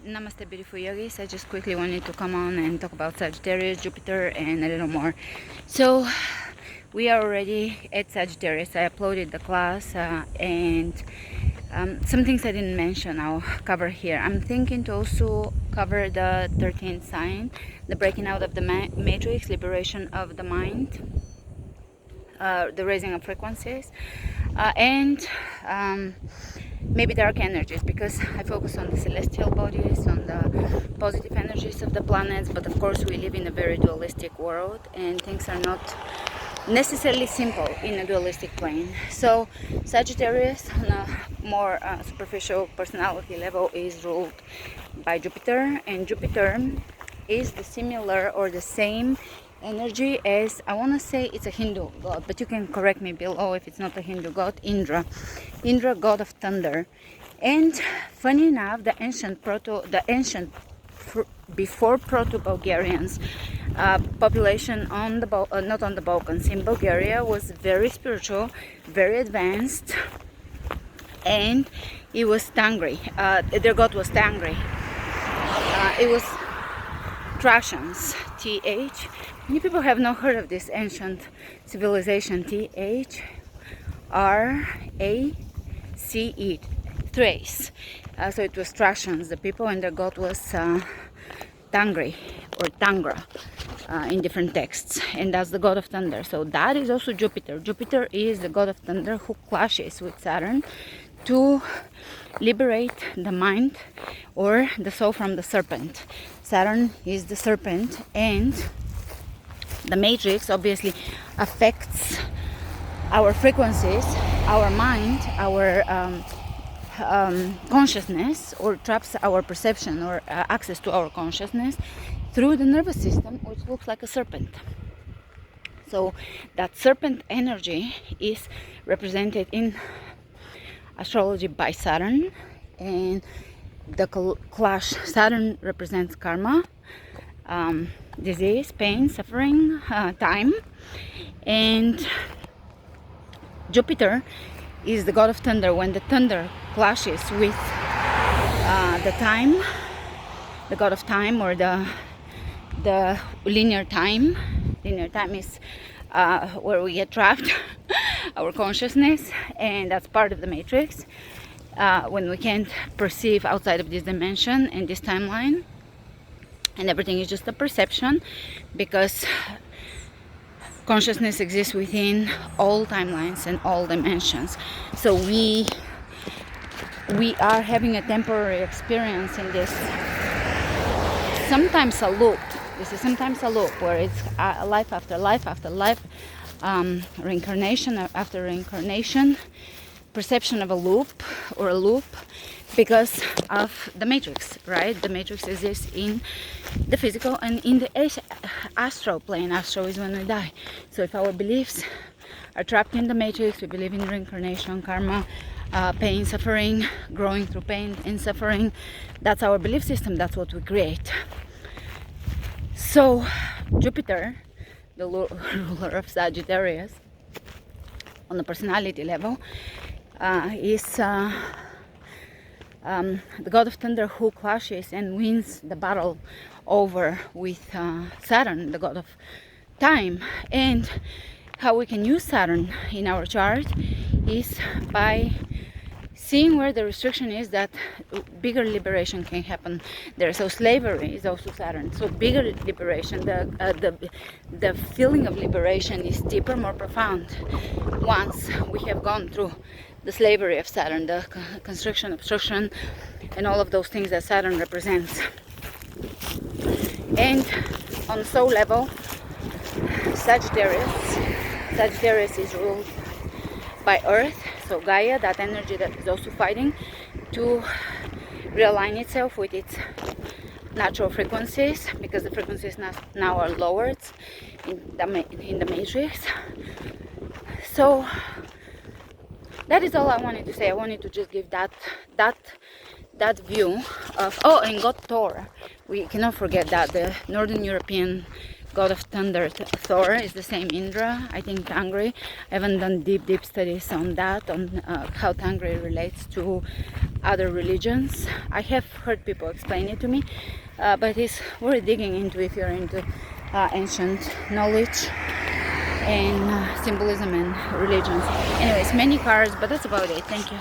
Namaste, beautiful yogis. I just quickly wanted to come on and talk about Sagittarius, Jupiter, and a little more. So, we are already at Sagittarius. I uploaded the class, and some things I didn't mention I'll cover here. I'm thinking to also cover the 13th sign, the breaking out of the matrix, liberation of the mind, the raising of frequencies, and maybe dark energies, because I focus on the celestial bodies, on the positive energies of the planets. But of course we live in a very dualistic world, and things are not necessarily simple in a dualistic plane. So Sagittarius on a more superficial personality level is ruled by Jupiter, and Jupiter is the similar or the same energy as, I want to say it's a Hindu god, but you can correct me below if it's not a Hindu god, Indra, god of thunder. And funny enough, the ancient before Proto-Bulgarians population on the not on the Balkans, in Bulgaria, was very spiritual, very advanced, and it was Tangri. Their god was Tangri. It was Thracians, TH. Many people have not heard of this ancient civilization, THRACE, Thrace. So it was Thracians, the people, and their god was Tangri or Tangra in different texts, and that's the god of thunder. So that is also Jupiter. Jupiter is the god of thunder who clashes with Saturn to liberate the mind or the soul from the serpent. Saturn is the serpent, and the matrix obviously affects our frequencies, our mind, our consciousness, or traps our perception or access to our consciousness through the nervous system, which looks like a serpent. So that serpent energy is represented in astrology by Saturn, and the clash, Saturn represents karma, disease, pain, suffering, time, and Jupiter is the god of thunder. When the thunder clashes with the time, the god of time, or the linear time. Linear time is where we get trapped, our consciousness, and that's part of the matrix. When we can't perceive outside of this dimension and this timeline, and everything is just a perception, because consciousness exists within all timelines and all dimensions. So we are having a temporary experience in this, sometimes a loop. This is sometimes a loop where it's life after life after life, reincarnation after reincarnation, perception of a loop or a loop, because of the matrix, right? The matrix exists in the physical and in the astral plane. Astral is when we die. So if our beliefs are trapped in the matrix, we believe in reincarnation, karma, pain, suffering, growing through pain and suffering. That's our belief system. That's what we create. So Jupiter, the ruler of Sagittarius, on the personality level, is the god of thunder who clashes and wins the battle over with Saturn, the god of time. And how we can use Saturn in our chart is by seeing where the restriction is, that bigger liberation can happen there. So slavery is also Saturn. So bigger liberation, the feeling of liberation is deeper, more profound once we have gone through the slavery of Saturn, the constriction, obstruction, and all of those things that Saturn represents. And on the soul level, Sagittarius is ruled by Earth, so Gaia, that energy that is also fighting to realign itself with its natural frequencies, because the frequencies now are lowered in the matrix. So that is all I wanted to say. I wanted to just give that view of, and God Thor. We cannot forget that, the Northern European god of thunder. Thor is the same Indra. I think Tangri. I haven't done deep studies on that, on how Tangri relates to other religions. I have heard people explain it to me, but it's worth digging into if you're into ancient knowledge and symbolism and religions. Anyways, many cards, but that's about it. Thank you.